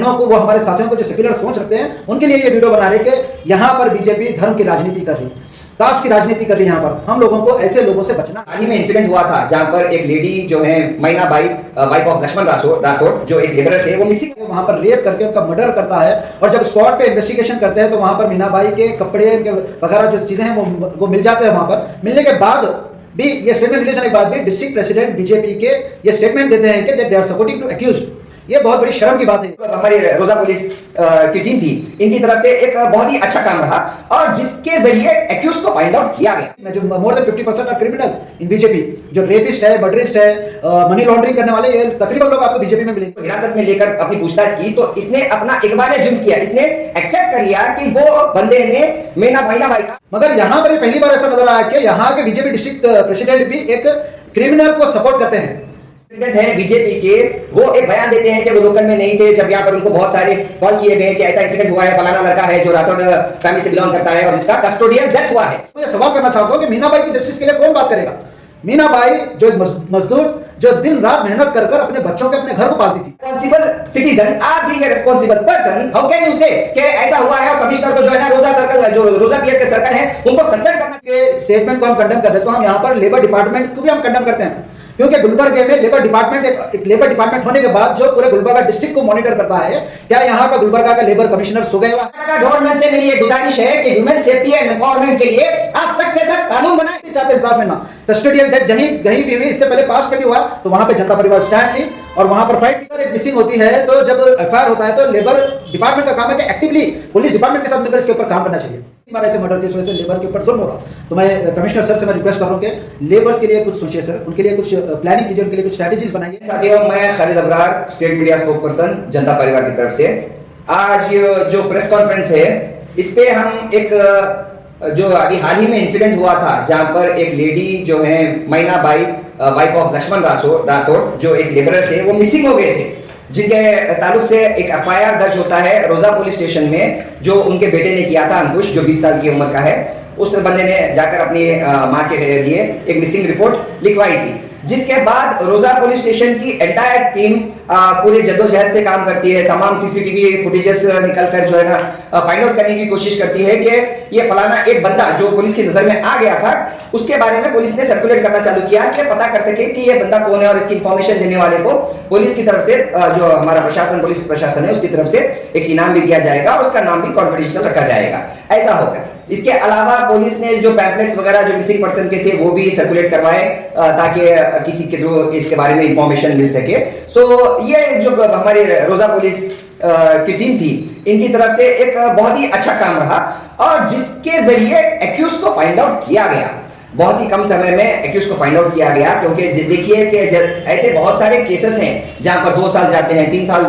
बहनों को, वो हमारे साथियों को जो सेक्युलर सोच रखते हैं, उनके लिए ये वीडियो बना रहे कि यहाँ पर बीजेपी धर्म की राजनीति कर रही है, कास्ट की राजनीति कर रही है। यहाँ पर हम लोगों को ऐसे लोगों से बचना। हाल ही में इंसिडेंट हुआ था जहां पर एक लेडी जो है मैना बाई, वाइफ ऑफ लक्ष्मण राठौड़, जो एक लेबरर थे, वो मिसिंग। वहां पर रेप करके उनका मर्डर करता है और जब स्पॉट पे इन्वेस्टिगेशन करते हैं तो वहां पर मीनाबाई के कपड़े वगैरह जो चीजें हैं वो मिल जाते हैं। वहां पर मिलने के बाद भी ये स्टेटमेंट रिलीज होने के बाद भी डिस्ट्रिक्ट प्रेसिडेंट बीजेपी के ये स्टेटमेंट देते हैं कि they are supporting to accused. ये बहुत बड़ी शर्म की बात है। हमारी रोजा पुलिस की टीम थी, इनकी तरफ से एक बहुत ही अच्छा काम रहा और जिसके जरिए एक्यूज को फाइंड आउट किया गया। जो मोर than 50% of criminals in BJP, जो रेपिस्ट है, मर्डरिस्ट है, मनी लॉन्ड्रिंग करने वाले, ये तकरीबन लोग आपको बीजेपी में मिलेंगे। हिरासत में लेकर अपनी पूछताछ की तो इसने अपना इकबाल जुर्म किया, इसने एक्सेप्ट कर लिया कि वो बंदे ने मैना बाई का। मगर यहाँ पर पहली बार ऐसा नजर आया कि यहाँ के बीजेपी डिस्ट्रिक्ट प्रेसिडेंट भी एक क्रिमिनल को सपोर्ट करते हैं। है बीजेपी के, वो एक बयान देते हैं कि वो लोकल में नहीं थे जब यहाँ पर उनको बहुत सारे कॉल किए गए कि ऐसा इंसिडेंट हुआ है, फलाना लड़का है जो राठौड़ फैमिली से बिलोंग करता है और जिसका कस्टोडियल डेथ हुआ है। मैं सवाल करना चाहता हूँ कि मीनाबाई की जस्टिस के लिए कौन बात करेगा? मीनाबाई जो एक मजदूर जो दिन रात मेहनत कर कर अपने बच्चों के अपने घर को पालती थी। रिस्पॉन्सिबल सिटीजन, आप being a responsible person, how can you से कि ऐसा हुआ है और कमिश्नर को जो है ना रोजा सर्कल, जो रोजा पीएस के सर्कल है, उनको सस्पेंड करना के स्टेटमेंट को हम कंडेम करते हैं तो हम यहाँ पर लेबर डिपार्टमेंट को भी हम कंडेम करते हैं, क्योंकि गुलबर्गा में लेबर डिपार्टमेंट एक लेबर डिपार्टमेंट होने के बाद जो पूरे गुलबर्गा डिस्ट्रिक्ट को मॉनिटर करता है, क्या यहाँ का गुलबर्गा का लेबर कमिश्नर सो गया? गवर्नमेंट से मेरी ये गुजारिश है कि ह्यूमन सेफ्टी एंड एम्पावरमेंट के लिए आप सख्त से सख्त कानून बनाएं। चाहते इंसाफ में ना कस्टोडियल डेथ कहीं भी हुई, इससे पहले पास कभी हुआ तो वहां पे जनता परिवार स्टैंड ली और वहां पर फाइट एक मिसिंग होती है तो जब एफआईआर होता है तो लेबर डिपार्टमेंट का काम है कि एक्टिवली पुलिस डिपार्टमेंट के साथ मिलकर इसके ऊपर काम करना चाहिए। हमारे ऐसे मर्डर केस वजह से लेबर के ऊपर जुल्म हो रहा, तो मैं कमिश्नर सर से मैं रिक्वेस्ट कर रहा हूं कि लेबर्स के लिए कुछ सोचिए सर, उनके लिए कुछ प्लानिंग कीजिए, उनके लिए कुछ स्ट्रेटजीज बनाइए। साथियों, मैं Khalid Abrar, state media spoke person, जनता परिवार की तरफ से आज जो प्रेस कॉन्फ्रेंस है इस पे हम एक जो अभी हाल ही में इंसिडेंट हुआ था जहां पर एक लेडी जो है मैना बाई, वाइफ ऑफ लक्ष्मण राठौड़, जो एक लेबरर थे, वो मिसिंग हो गए थे, जिनके ताल्लुक से एक एफआईआर दर्ज होता है रोजा पुलिस स्टेशन में, जो उनके बेटे ने किया था, अंकुश, जो 20 साल की उम्र का है। उस बंदे ने जाकर अपनी माँ के लिए एक मिसिंग रिपोर्ट लिखवाई थी, जिसके बाद रोजा पुलिस स्टेशन की एंटायर टीम पूरे जद्दोजहद से काम करती है, तमाम सीसीटीवी फुटेजेस निकल कर जो है ना फाइंड आउट करने की कोशिश करती है कि ये फलाना एक बंदा जो पुलिस की नजर में आ गया था, उसके बारे में पुलिस ने सर्कुलेट करना चालू किया कि पता कर सके कि ये बंदा कौन है और इसकी इंफॉर्मेशन देने वाले को पुलिस की तरफ से, जो हमारा प्रशासन, पुलिस प्रशासन है, उसकी तरफ से एक इनाम भी दिया जाएगा और उसका नाम भी कॉन्फिडेंशियल रखा जाएगा। ऐसा होगा। इसके अलावा पुलिस ने जो पैम्पलेट्स वगैरह जो मिसिंग पर्सन के थे वो भी सर्कुलेट करवाए ताकि किसी के थ्रू इसके बारे में इंफॉर्मेशन मिल सके। सो ये जो हमारी रोजा पुलिस की टीम थी, इनकी तरफ से एक बहुत ही अच्छा काम रहा और जिसके जरिए एक्यूज को फाइंड आउट किया गया। बहुत ही कम समय में एक्यूज को फाइंड आउट किया गया, क्योंकि देखिए कि ऐसे बहुत सारे केसेस हैं जहां पर 2 साल जाते हैं, 3 साल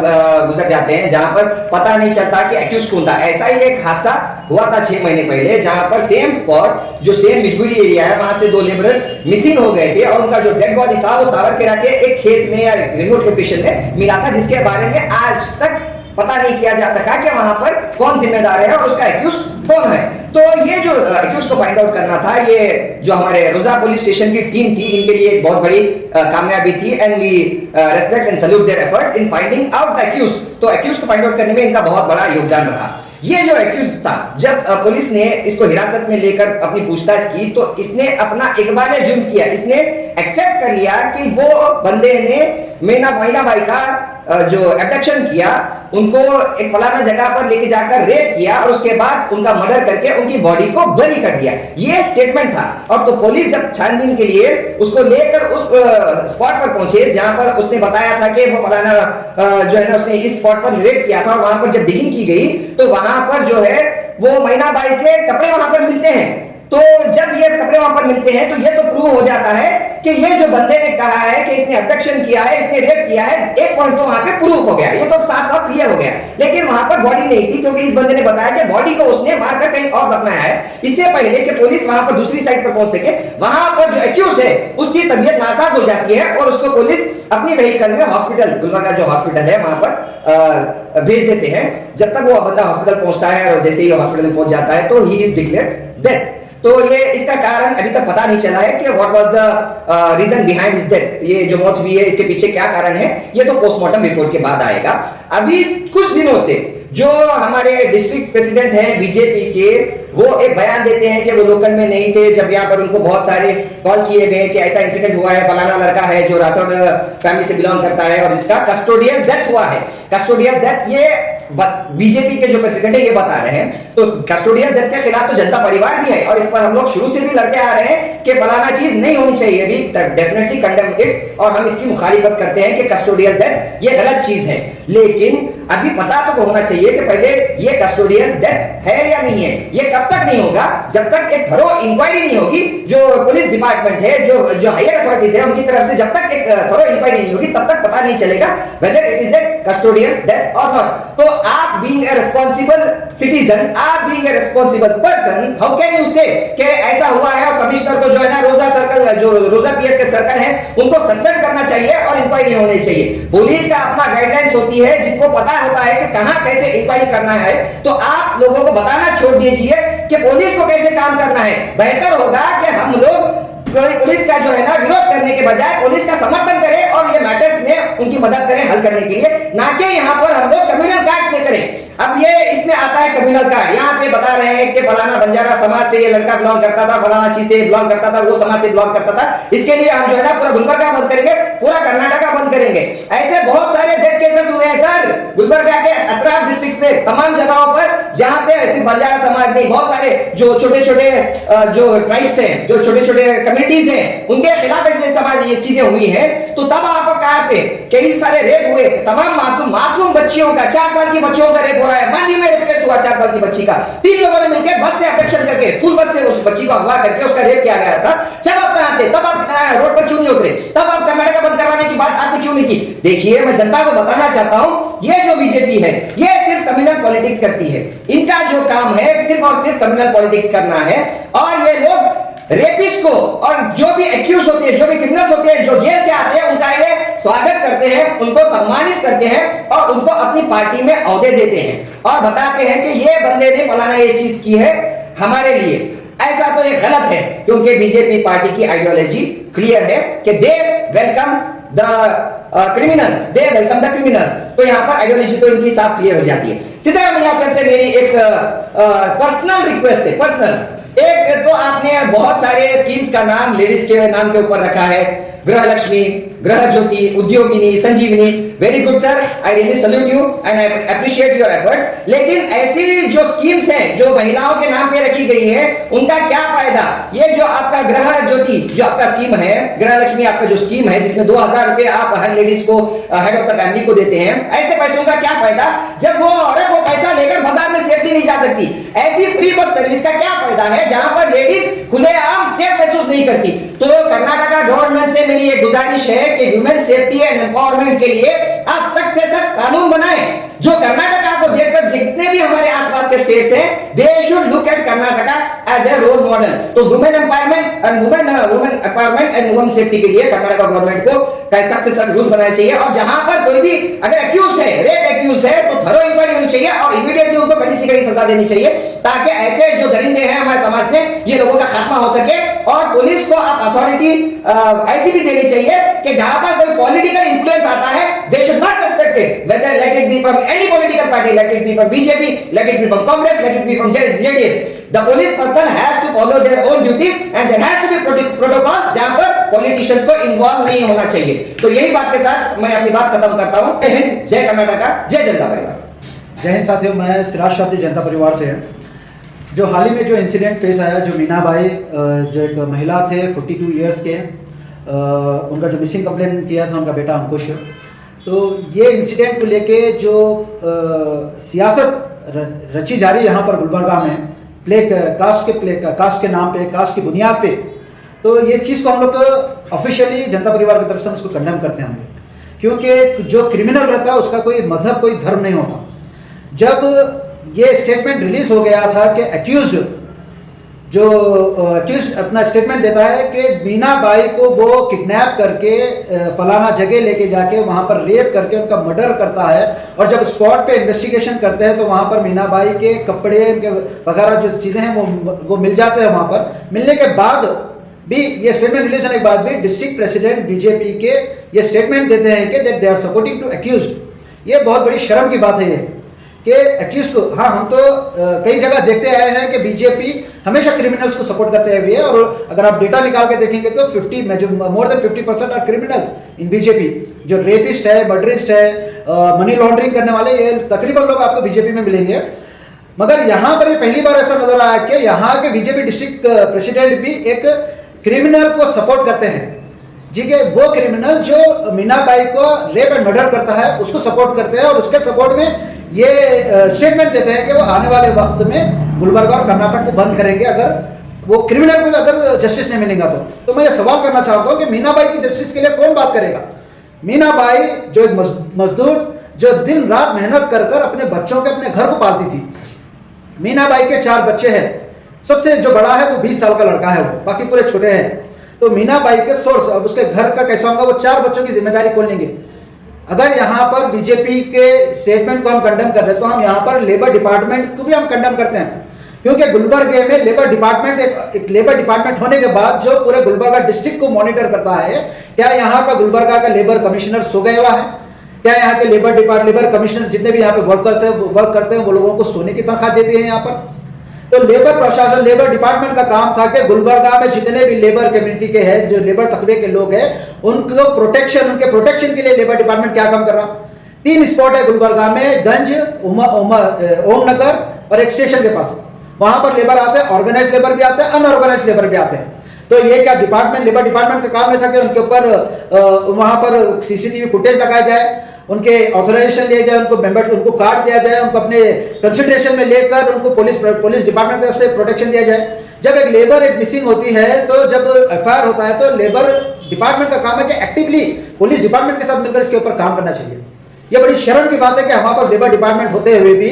गुजर जाते हैं, जहां पर पता नहीं चलता कि एक्यूज कौन था। ऐसा ही एक हादसा हुआ था 6 महीने पहले, जहां पर सेम स्पॉट, जो सेम मिजबूरी एरिया है, वहां से 2 लेबरर्स मिसिंग हो गए थे और उनका जो डेड बॉडी था वो टावर के के एक खेत में या रिमोट लोकेशन में मिला था, जिसके बारे में आज तक पता नहीं किया जा सका कि वहां पर कौन जिम्मेदार है और उसका एक्यूज कौन है। तो ये जो एक्यूज को फाइंड आउट करना था, ये जो हमारे रोजा पुलिस स्टेशन की टीम थी, इनके लिए एक बहुत बड़ी कामयाबी थी and we respect and salute their efforts in finding out the accused. तो एक्यूज को फाइंड आउट करने में इनका बहुत बड़ा योगदान रहा। ये जो एक्यूज था, जब पुलिस ने इसको हिरासत में लेकर अपनी पूछताछ की तो इसने अपना इकबाल जुर्म किया, इसने एक्सेप्ट कर लिया कि वो बंदे ने मैना बाई का जो एब्डक्शन किया, उनको एक फलाना जगह पर लेके जाकर रेप किया और उसके बाद उनका मर्डर करके उनकी बॉडी को बरी कर दिया। ये स्टेटमेंट था। और तो पुलिस जब छानबीन के लिए उसको लेकर उस स्पॉट पर पहुंचे जहां पर उसने बताया था कि वो फलाना जो है ना उसने इस स्पॉट पर रेप किया था, और वहां पर जब डिगिंग की गई तो वहां पर जो है वो मैना बाई के कपड़े वहां पर मिलते हैं। तो जब ये कपड़े वहां पर मिलते हैं तो ये तो प्रूव हो जाता है कि ये जो बंदे ने कहा है कि इसने अब्डक्शन किया है, इसने रेप किया है, एक पॉइंट तो वहां पे प्रूव हो गया, ये तो साफ साफ क्लियर हो गया। लेकिन वहां पर बॉडी नहीं थी, क्योंकि इस बंदे ने बताया कि बॉडी को उसने मारकर कहीं और दफनाया है, इससे पहले कि पुलिस वहां पर दूसरी साइड पर पहुंच सके। वहां पर जो एक्यूज है उसकी तबीयत नासाज हो जाती है और उसको पुलिस अपनी व्हीकल में हॉस्पिटल, गुलबर्गा जो हॉस्पिटल है वहां पर भेज देते हैं। जब तक वो बंदा हॉस्पिटल पहुंचता है और जैसे ही हॉस्पिटल में पहुंच जाता है तो ही इज डिक्लेयर्ड डेथ। तो ये इसका कारण अभी तक पता नहीं चला है कि what was the reason behind his death. ये जो मौत हुई है इसके पीछे क्या कारण है, ये तो पोस्टमार्टम रिपोर्ट के बाद आएगा। अभी कुछ दिनों से जो हमारे डिस्ट्रिक्ट प्रेसिडेंट हैं बीजेपी के, वो एक बयान देते हैं कि वो लोकल में नहीं थे जब यहाँ पर उनको बहुत सारे कॉल किए गए कि ऐसा इंसिडेंट हुआ है, फलाना लड़का है जो राठौड़ फैमिली से बिलोंग करता है और इसका कस्टोडियल डेथ हुआ है। कस्टोडियल डेथ ये बीजेपी के जो प्रेसिडेंट है ये बता रहे हैं। तो कस्टोडियल डेथ के खिलाफ तो जनता परिवार भी है और इस पर हम लोग शुरू से भी लड़के आ रहे हैं कि फलाना चीज नहीं होनी चाहिए, भी डेफिनेटली कंडेम इट और हम इसकी मुखालिफत करते हैं कि कस्टोडियल डेथ ये गलत चीज है। लेकिन अभी पता तो होना चाहिए कि पहले ये कस्टोडियल डेथ है या नहीं है। ये कब तक नहीं होगा, जब तक एक थरो इंक्वायरी नहीं होगी। जो पुलिस डिपार्टमेंट है, जो हायर अथॉरिटीज है, उनकी तरफ से जब तक एक थरो इंक्वायरी नहीं होगी तब तक पता नहीं चलेगा whether it is a custodial death और नॉट। तो आप बीइंग ए रिस्पांसिबल सिटीजन, आप being a responsible person, how can you से कि ऐसा हुआ है और कमिश्नर को जो है ना रोजा सर्कल, जो रोजा पीएस के सर्कल है, उनको सस्पेंड करना चाहिए और इंक्वायरी होनी चाहिए। पुलिस का अपना गाइडलाइंस होती है, जिनको पता होता है कि कहां कैसे इंक्वायरी करना है। तो आप लोगों को बताना छोड़ दीजिए कि पुलिस को कैसे काम करना है। बेहतर होगा कि हम लोग पुलिस का जो है ना विरोध करने के बजाय पुलिस का समर्थन करें और ये मैटर्स में उनकी मदद करें हल करने के लिए, ना कि यहाँ पर हम लोग कम्युनल कार्ड पे करें। अब ये इसमें आता है कम्युनल कार्ड, यहाँ पे बता रहे हैं कि फलाना बंजारा समाज से ये लड़का बिलोंग करता था, फलाना चीज से बिलोंग करता था, वो समाज से बिलोंग करता था। इसके लिए हम जो है ना पूरा गुलबर्गा बंद करेंगे, पूरा कर्नाटका बंद करेंगे। ऐसे बहुत सारे डेथ केसेस हुए हैं सर गुलबर्गा के अतराफ डिस्ट्रिक्ट में, तमाम जगहों पर जहां पे सिर्फ बंजारा समाज नहीं, बहुत सारे जो छोटे छोटे जो ट्राइब्स हैं, जो छोटे छोटे कम्युनिटीज हैं, उनके खिलाफ ऐसे समाज ये चीजें हुई हैं। तो तब आपको कहां पे कई सारे रेप हुए, तमाम मासूम बच्चियों का, 4 साल की बच्चियों का रेप हो रहा है। मंडी में रेप केस हुआ 4 साल की बच्ची का, 3 लोगों ने मिलकर बस से अब्डक्शन करके, स्कूल बस से उस बच्ची को अगवा करके उसका रेप किया गया था। जब आप कहां थे, तब आप रोड पर क्यों नहीं उतरे, तब आप कर्नाटका बंद करवाने की बात आपने क्यों नहीं की। देखिए, मैं जनता को बताना चाहता हूं, ये जो बीजेपी है ये सिर्फ कम्युनल पॉलिटिक्स करती है। इनका जो काम है सिर्फ और सिर्फ कम्युनल पॉलिटिक्स करना है। और ये लोग रेपिस्ट को और जो भी एक्यूज होते हैं, जो भी क्रिमिनल्स होते हैं, जो जेल से आते हैं, उनका ये स्वागत करते हैं, उनको सम्मानित करते हैं और उनको अपनी पार्टी में ओहदे देते हैं और बताते हैं कि ये बंदे ने फलाना ये चीज की है हमारे लिए। ऐसा तो ये गलत है, क्योंकि बीजेपी पार्टी की आइडियोलॉजी क्लियर है कि they welcome the criminals, they welcome the criminals. तो यहाँ पर आइडियोलॉजी तो इनकी साफ क्लियर हो जाती है। सिद्धरामैया सर से मेरी एक पर्सनल रिक्वेस्ट है, पर्सनल। एक तो आपने बहुत सारे स्कीम्स का नाम लेडीज के नाम के ऊपर रखा है, Gruha Lakshmi, Gruha Jyothi, Udyogini, Sanjeevini. Very good sir, I really salute you and I appreciate your efforts. लेकिन ऐसी जो स्कीम्स हैं जो महिलाओं के नाम पे रखी गई है, उनका क्या फायदा। ये जो आपका गृह ज्योति जो आपका स्कीम है, गृह लक्ष्मी आपका जो स्कीम है, जिसमें 2000 रुपए आप हर लेडीज को हेड ऑफ द फैमिली को देते हैं, ऐसे पैसों का क्या फायदा जब वो औरत वो पैसा लेकर बाजार में सेफ्टी नहीं जा सकती। ऐसी फ्री बस सर्विस का क्या फायदा है जहां पर लेडीज खुलेआम सेफ महसूस नहीं करती। तो कर्नाटका गवर्नमेंट से मेरी एक गुजारिश है कि वुमेन सेफ्टी एंड एम्पावरमेंट के लिए आप सख्त से सख्त कानून बनाएं, जो कर्नाटका को देखकर जितने भी हमारे आसपास के स्टेट्स हैं, they should look at Karnataka as a role model. तो women empowerment and women safety के लिए कर्नाटका गवर्नमेंट को सख्त से सख्त रूल्स बनाने चाहिए। और जहां पर कोई भी अगर एक्यूज है, रेप एक्यूज है, तो थरो इंक्वायरी होनी चाहिए और इमीडिएटली उनको कड़ी से कड़ी सजा देनी चाहिए, ताकि ऐसे जो दरिंदे हैं हमारे समाज में, ये लोगों का खात्मा हो सके। और पुलिस को आप अथॉरिटी ऐसी भी देनी चाहिए कि जहां पर कोई पॉलिटिकल इन्फ्लुएंस आता है, they should not respect it, whether let it be from any political party, let it be from BJP, let it be from Congress, let it be from JDS. The police personnel has to follow their own duties and there has to be protocol जहां पर politicians को involve नहीं होना चाहिए। तो यही बात के साथ मैं अपनी बात खत्म करता हूं। जय हिंद, जय कर्नाटका, जय जनता परिवार। जय हिंद साथियों, मैं सिराज शाब्दी जनता परिवार से। जो हाल ही में जो इंसिडेंट पेश आया, जो मीनाबाई जो एक महिला थे 42 इयर्स के, उनका जो मिसिंग कंप्लेन किया था उनका बेटा अंकुश, तो ये इंसिडेंट को लेके जो सियासत रची जा रही है यहाँ पर गुलबर्गा में, कास्ट के नाम पे, कास्ट की बुनियाद पे, तो ये चीज़ को हम लोग ऑफिशियली जनता परिवार की तरफ से उसको कंडेम करते हैं हम लोग। क्योंकि जो क्रिमिनल रहता है उसका कोई मजहब, कोई धर्म नहीं होता। जब ये स्टेटमेंट रिलीज हो गया था कि एक्यूज्ड जो accused अपना स्टेटमेंट देता है कि मीना बाई को वो किडनैप करके फलाना जगह लेके जाके वहाँ पर रेप करके उनका मर्डर करता है, और जब स्पॉट पे इन्वेस्टिगेशन करते हैं तो वहाँ पर मीना बाई के कपड़े उनके वगैरह जो चीज़ें हैं वो मिल जाते हैं। वहाँ पर मिलने के बाद भी ये स्टेटमेंट रिलीज होने के बाद भी डिस्ट्रिक्ट प्रेसिडेंट बीजेपी के ये स्टेटमेंट देते हैं कि that they are supporting to accused. ये बहुत बड़ी शर्म की बात है ये कि अक्यूज को, हाँ हम तो कई जगह देखते आए हैं कि बीजेपी हमेशा क्रिमिनल्स को सपोर्ट करते हुए है, और अगर आप डेटा निकाल के देखेंगे तो more than 50% are criminals in BJP. जो रेपिस्ट है, मर्डरिस्ट है, मनी लॉन्ड्रिंग करने वाले, ये तकरीबन लोग आपको बीजेपी में मिलेंगे। मगर यहाँ पर पहली बार ऐसा नजर आया कि यहाँ के बीजेपी डिस्ट्रिक्ट प्रेसिडेंट भी एक क्रिमिनल को सपोर्ट करते हैं जी, के वो क्रिमिनल जो मीना बाई को रेप एंड मर्डर करता है उसको सपोर्ट करते हैं, और उसके सपोर्ट में ये स्टेटमेंट देते हैं कि वो आने वाले वक्त में गुलबर्गा और कर्नाटक को बंद करेंगे अगर वो क्रिमिनल को अगर जस्टिस नहीं मिलेगा तो मैं ये सवाल करना चाहता हूँ कि मीना बाई की जस्टिस के लिए कौन बात करेगा? मीना बाई जो एक मजदूर जो दिन रात मेहनत कर कर अपने बच्चों के अपने घर को पालती थी। मीना बाई के 4 बच्चे हैं, सबसे जो बड़ा है वो 20 साल का लड़का है, वो बाकी पूरे छोटे हैं। तो मीना बाई के सोर्स, अब उसके घर का कैसा होगा, वो 4 बच्चों की जिम्मेदारी कौन लेंगे? अगर यहाँ पर बीजेपी के स्टेटमेंट को हम कंडेम कर रहे हैं तो हम यहाँ पर लेबर डिपार्टमेंट को भी हम कंडेम करते हैं, क्योंकि गुलबर्गे में लेबर डिपार्टमेंट एक लेबर डिपार्टमेंट होने के बाद जो पूरे गुलबर्गा डिस्ट्रिक्ट को मॉनिटर करता है, क्या यहाँ का गुलबर्गा का लेबर कमिश्नर सो गया हुआ है? क्या यहाँ के लेबर कमिश्नर जितने भी यहाँ पे वर्कर्स है वर्क करते हैं वो लोगों को सोने की तनख्वाह देते हैं यहाँ पर? तो लेबर प्रशासन, लेबर डिपार्टमेंट का काम था कि गुलबर्गा में जितने भी लेबर कम्युनिटी के हैं, जो लेबर तबके के लोग हैं, उनको प्रोटेक्शन, उनके प्रोटेक्शन के लिए लेबर डिपार्टमेंट क्या काम कर रहा? 3 स्पॉट है गुलबर्गा में, गंज, ओम नगर और एक स्टेशन के पास। वहां पर लेबर आते हैं, ऑर्गेनाइज लेबर भी आते हैं, अनऑर्गेनाइज लेबर भी आते हैं। तो ये क्या डिपार्टमेंट, लेबर डिपार्टमेंट का काम नहीं था कि उनके ऊपर वहां पर सीसीटीवी फुटेज लगाया जाए, उनके ऑथराइजेशन लिया जाए, उनको कार्ड दिया जाए, उनको अपने कंसिडरेशन में लेकर उनको पुलिस डिपार्टमेंट की तरफ से प्रोटेक्शन दिया जाए। जब एक लेबर मिसिंग होती है तो जब एफआईआर होता है तो लेबर डिपार्टमेंट का काम है कि एक्टिवली पुलिस डिपार्टमेंट के साथ मिलकर इसके ऊपर काम करना चाहिए। यह बड़ी शर्म की बात है कि हमारे पास लेबर डिपार्टमेंट होते हुए भी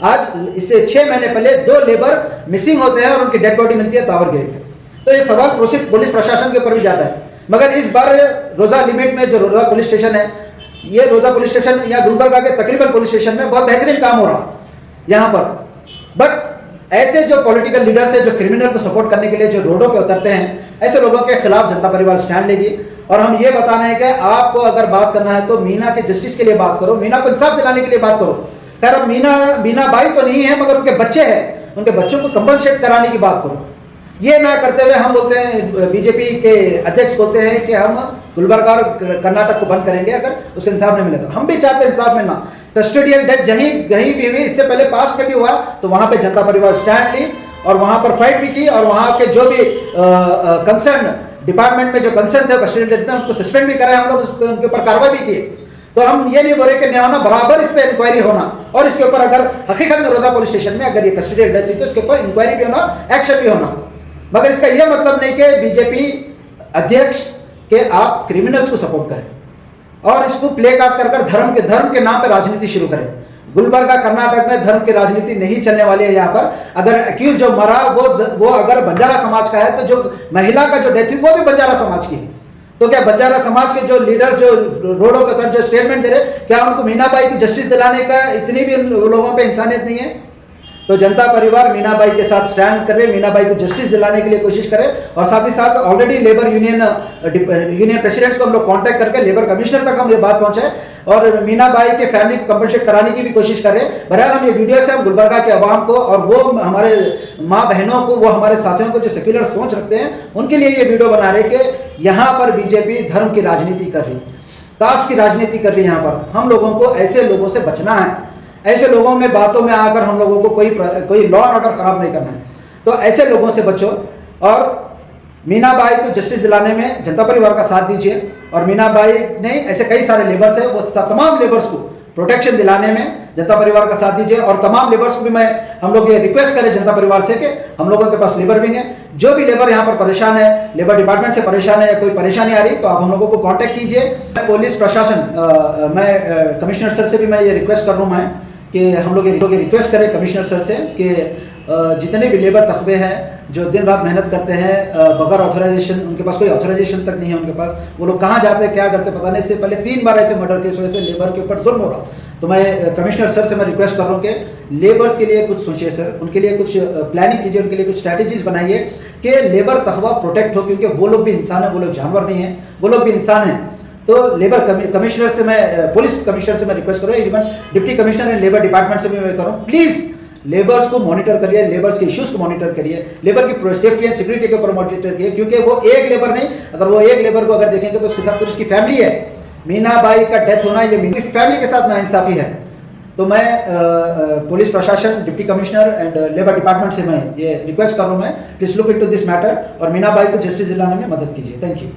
आज इससे 6 महीने पहले 2 लेबर मिसिंग होते हैं और उनकी डेड बॉडी मिलती है तावरगिरी पे। तो ये सवाल पुलिस प्रशासन के ऊपर भी जाता है। मगर इस बार रोजा लिमिट में जो रोजा पुलिस स्टेशन है, ये रोजा पुलिस स्टेशन या गुलबर्गा के तकरीबन पुलिस स्टेशन में बहुत बेहतरीन काम हो रहा यहाँ पर। बट ऐसे जो पॉलिटिकल लीडर्स है जो क्रिमिनल को सपोर्ट करने के लिए जो रोडों पे उतरते हैं, ऐसे लोगों के खिलाफ जनता परिवार स्टैंड लेगी। और हम ये बताना है कि आपको अगर बात करना है तो मीना के जस्टिस के लिए बात करो, मीना को इंसाफ दिलाने के लिए बात करो। खैर अब मीना बाई तो नहीं है, मगर उनके बच्चे हैं, उनके बच्चों को कंपनसेट कराने की बात करो। ये ना करते हुए हम बोलते हैं, बीजेपी के अध्यक्ष बोलते हैं कि हम गुलबर्गा और कर्नाटक को बंद करेंगे अगर उससे इंसाफ नहीं मिले तो। हम भी चाहते हैं इंसाफ मिलना। कस्टोडियल डेथ कहीं भी हुई, इससे पहले पास्ट में भी हुआ, तो वहां पे जनता परिवार स्टैंड ली और वहां पर फाइट भी की, और वहां के जो भी कंसर्न डिपार्टमेंट में जो कंसर्न थे कस्टोडियल डेथ में उनको सस्पेंड भी कराए हम लोग, उनके ऊपर कार्रवाई भी की। तो हम ये नहीं बोल रहे कि नहीं होना, बराबर इस पर इंक्वायरी होना, और इसके ऊपर अगर हकीकत में रोजा पुलिस स्टेशन में अगर ये कस्टोडियल डेथ हुई तो इसके ऊपर इंक्वायरी भी होना, एक्शन भी होना। मगर इसका यह मतलब नहीं कि बीजेपी अध्यक्ष के आप क्रिमिनल्स को सपोर्ट करें और इसको प्ले कार्ड कर धर्म के नाम पर राजनीति शुरू करें। गुलबर्गा कर्नाटक में धर्म की राजनीति नहीं चलने वाली है। यहाँ पर अगर अक्यूज जो मरा वो अगर बंजारा समाज का है तो जो महिला का जो डेथ हुई वो भी बंजारा समाज की है। तो क्या बंजारा समाज के जो लीडर जो रोडों पर जो स्टेटमेंट दे रहे, क्या उनको मीना बाई की जस्टिस दिलाने का इतनी भी लोगों पे इंसानियत नहीं है? तो जनता परिवार मीना बाई के साथ स्टैंड करे, मीना बाई को जस्टिस दिलाने के लिए कोशिश करे, और साथ ही साथ ऑलरेडी लेबर यूनियन प्रेसिडेंट्स को हम लोग कांटेक्ट करके लेबर कमिश्नर तक हम ये बात पहुंचाए और मीना बाई के फैमिली को कंपनसेट कराने की भी कोशिश कर रहे हैं। बहरहाल हम ये वीडियो से हम गुलबर्गा के अवाम को और वो हमारे माँ बहनों को, वो हमारे साथियों को जो सेक्युलर सोच रखते हैं उनके लिए ये वीडियो बना रहे कि यहाँ पर बीजेपी धर्म की राजनीति कर रही, कास्ट की राजनीति कर रही है। यहाँ पर हम लोगों को ऐसे लोगों से बचना है, ऐसे लोगों में बातों में आकर हम लोगों को कोई लॉ एंड ऑर्डर खराब नहीं करना है। तो ऐसे लोगों से बचो और मीना बाई को जस्टिस दिलाने में जनता परिवार का साथ दीजिए। और मीना बाई नहीं, ऐसे कई सारे लेबर्स हैं, वो तमाम लेबर्स को प्रोटेक्शन दिलाने में जनता परिवार का साथ दीजिए। और तमाम लेबर्स को भी हम लोग ये रिक्वेस्ट करें जनता परिवार से कि हम लोगों के पास लेबर विंग है, जो भी लेबर यहाँ पर परेशान है, लेबर डिपार्टमेंट से परेशान है, कोई परेशानी आ रही तो आप हम लोगों को कांटेक्ट कीजिए। पुलिस प्रशासन, मैं कमिश्नर सर से भी मैं ये रिक्वेस्ट कर रहा हूँ मैं कि हम लोग ये रिक्वेस्ट करें कमिश्नर सर से कि जितने भी लेबर तकबे हैं जो दिन रात मेहनत करते हैं बगैर ऑथराइजेशन, उनके पास कोई ऑथराइजेशन तक नहीं है उनके पास, वो लोग कहाँ जाते हैं क्या करते हैं पता नहीं। इससे पहले 3 बार ऐसे मर्डर केस वजह से लेबर के ऊपर जुल्म हो रहा। तो मैं कमिश्नर सर से मैं रिक्वेस्ट कर रहा हूँ कि लेबर्स के लिए कुछ सोचिए सर, उनके लिए कुछ प्लानिंग कीजिए, उनके लिए कुछ स्ट्रैटेजीज बनाइए कि लेबर तकवा प्रोटेक्ट हो, क्योंकि वो लोग भी इंसान है, वो लोग जानवर नहीं है, वो लोग भी इंसान हैं। तो लेबर कमिश्नर से मैं, पुलिस कमिश्नर से मैं रिक्वेस्ट करूँ, even deputy commissioner and labour department से भी मैं करूँ, प्लीज़ लेबर्स को मॉनिटर करिए, लेबर्स के इश्यूज को मॉनिटर करिए, लेबर की सेफ्टी एंड सिक्योरिटी के ऊपर मॉनिटर करिए, क्योंकि वो एक लेबर नहीं, अगर वो एक लेबर को अगर देखेंगे तो उसके साथ पूरी उसकी फैमिली है। मीना बाई का डेथ होना ये मीना फैमिली के साथ नाइंसाफी है। तो मैं पुलिस प्रशासन, deputy commissioner and labour department से मैं ये रिक्वेस्ट कर रहा हूँ, मैं please look into this matter और मीना बाई को जस्टिस दिलाने में मदद कीजिए। Thank you.